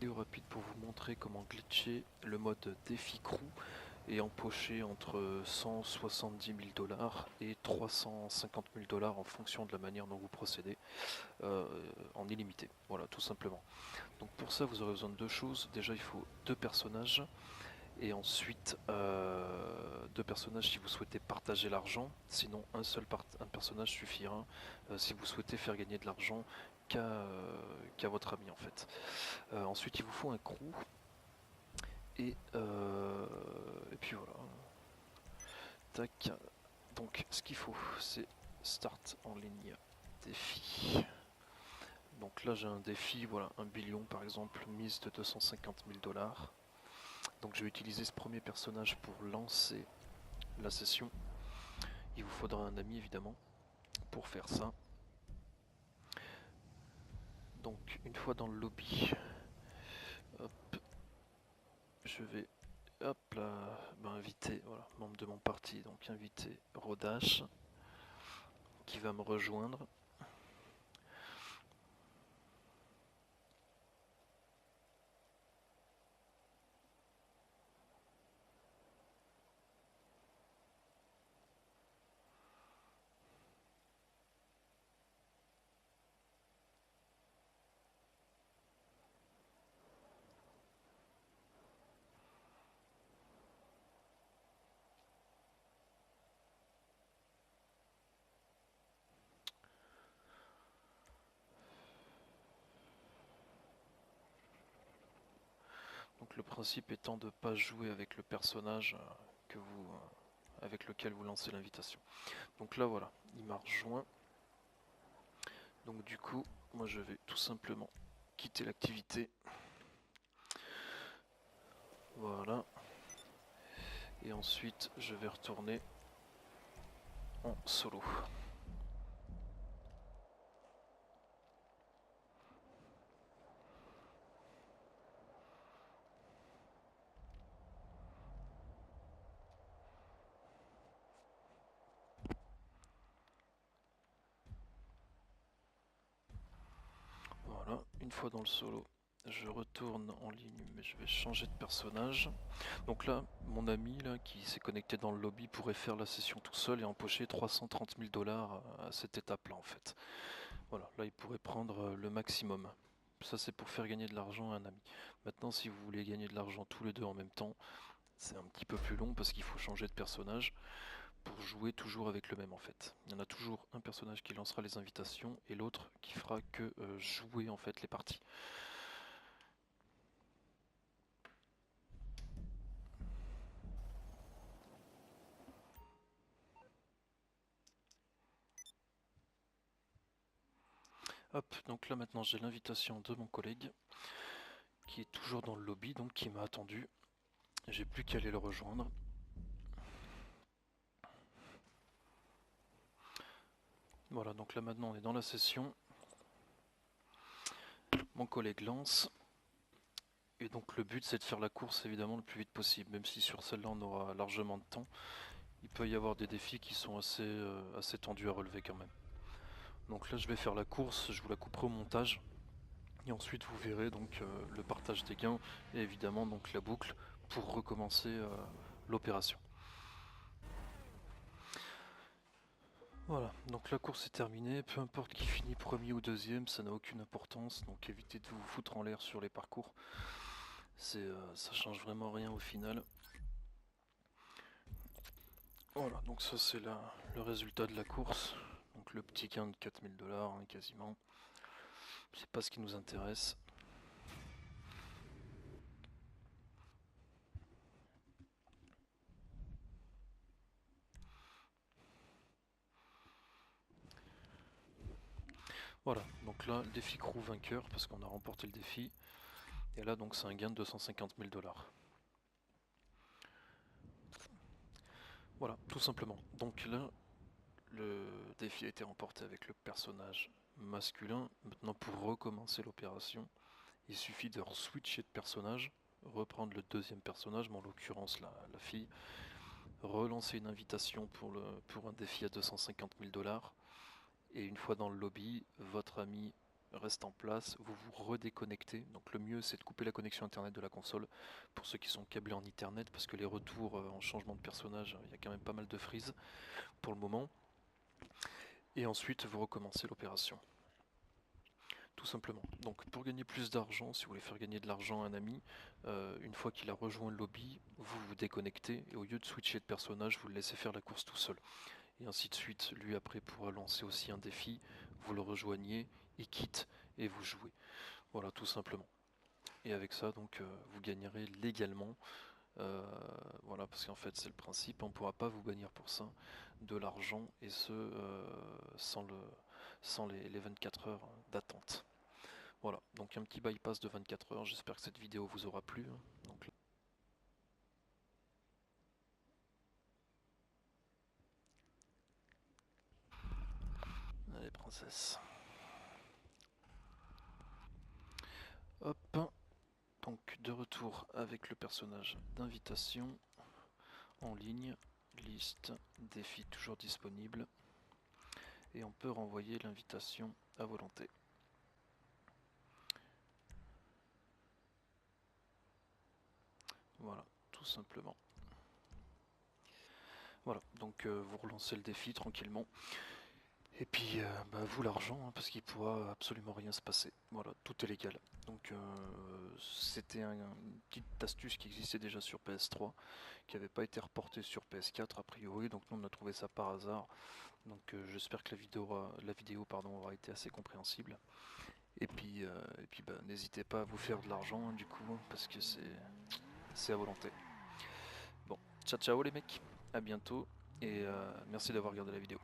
Rapide pour vous montrer comment glitcher le mode défi crew et empocher entre 170 000 dollars et 350 000 dollars en fonction de la manière dont vous procédez en illimité. Voilà, tout simplement. Donc pour ça, vous aurez besoin de deux choses. Déjà, il faut deux personnages et ensuite deux personnages si vous souhaitez partager l'argent. Sinon, un personnage suffira si vous souhaitez faire gagner de l'argent qu'à votre ami en fait. Ensuite, il vous faut un crew. Et puis voilà. Tac. Donc ce qu'il faut, c'est start en ligne défi. Donc là j'ai un défi, voilà, 1 billion par exemple, mise de 250 000 dollars. Donc je vais utiliser ce premier personnage pour lancer la session. Il vous faudra un ami évidemment pour faire ça. Donc une fois dans le lobby, hop, je vais hop là, inviter, voilà, membre de mon parti, donc inviter Rodash qui va me rejoindre. Donc le principe étant de ne pas jouer avec le personnage avec lequel vous lancez l'invitation. Donc là voilà, il m'a rejoint. Donc du coup, moi je vais tout simplement quitter l'activité. Voilà. Et ensuite je vais retourner en solo. Voilà, une fois dans le solo, je retourne en ligne, mais je vais changer de personnage. Donc là, mon ami là, qui s'est connecté dans le lobby pourrait faire la session tout seul et empocher 330 000 dollars à cette étape-là en fait. Voilà, là il pourrait prendre le maximum. Ça c'est pour faire gagner de l'argent à un ami. Maintenant si vous voulez gagner de l'argent tous les deux en même temps, c'est un petit peu plus long parce qu'il faut changer de personnage pour jouer toujours avec le même en fait. Il y en a toujours un personnage qui lancera les invitations et l'autre qui fera que jouer en fait les parties. Hop, donc là maintenant j'ai l'invitation de mon collègue qui est toujours dans le lobby, donc qui m'a attendu. J'ai plus qu'à aller le rejoindre. Voilà, donc là maintenant on est dans la session. Mon collègue lance. Et donc le but c'est de faire la course évidemment le plus vite possible, même si sur celle-là on aura largement de temps. Il peut y avoir des défis qui sont assez tendus à relever quand même. Donc là je vais faire la course, je vous la couperai au montage. Et ensuite vous verrez donc le partage des gains et évidemment donc la boucle pour recommencer l'opération. Voilà, donc la course est terminée, peu importe qui finit premier ou deuxième, ça n'a aucune importance, donc évitez de vous foutre en l'air sur les parcours. Ça change vraiment rien au final. Voilà, donc ça c'est le résultat de la course. Donc le petit gain de 4000 dollars hein, quasiment. C'est pas ce qui nous intéresse. Voilà, donc là, le défi crew vainqueur parce qu'on a remporté le défi. Et là donc c'est un gain de 250 000 dollars. Voilà, tout simplement. Donc là, le défi a été remporté avec le personnage masculin. Maintenant pour recommencer l'opération, il suffit de switcher de personnage, reprendre le deuxième personnage, mais en l'occurrence la fille, relancer une invitation pour un défi à 250 000 dollars. Et une fois dans le lobby, votre ami reste en place, vous vous redéconnectez. Donc le mieux c'est de couper la connexion internet de la console pour ceux qui sont câblés en Ethernet parce que les retours en changement de personnage, il y a quand même pas mal de freeze pour le moment. Et ensuite vous recommencez l'opération. Tout simplement. Donc pour gagner plus d'argent, si vous voulez faire gagner de l'argent à un ami, une fois qu'il a rejoint le lobby, vous vous déconnectez et au lieu de switcher de personnage, vous le laissez faire la course tout seul. Et ainsi de suite, lui après pourra lancer aussi un défi, vous le rejoignez, il quitte et vous jouez. Voilà, tout simplement. Et avec ça, donc, vous gagnerez légalement. Voilà, parce qu'en fait, c'est le principe, on ne pourra pas vous bannir pour ça de l'argent, et ce, sans les 24 heures d'attente. Voilà, donc un petit bypass de 24 heures, j'espère que cette vidéo vous aura plu, hein. Donc, allez, princesse. Hop, donc de retour avec le personnage d'invitation en ligne, liste, défi toujours disponible, et on peut renvoyer l'invitation à volonté. Voilà, tout simplement. Voilà, donc vous relancez le défi tranquillement. Et puis vous l'argent, hein, parce qu'il pourra absolument rien se passer. Voilà, tout est légal. Donc c'était une petite astuce qui existait déjà sur PS3, qui n'avait pas été reportée sur PS4 a priori, donc nous on a trouvé ça par hasard. Donc j'espère que la vidéo aura été assez compréhensible. Et puis, n'hésitez pas à vous faire de l'argent, hein, du coup, hein, parce que c'est à volonté. Bon, ciao ciao les mecs, à bientôt, et merci d'avoir regardé la vidéo.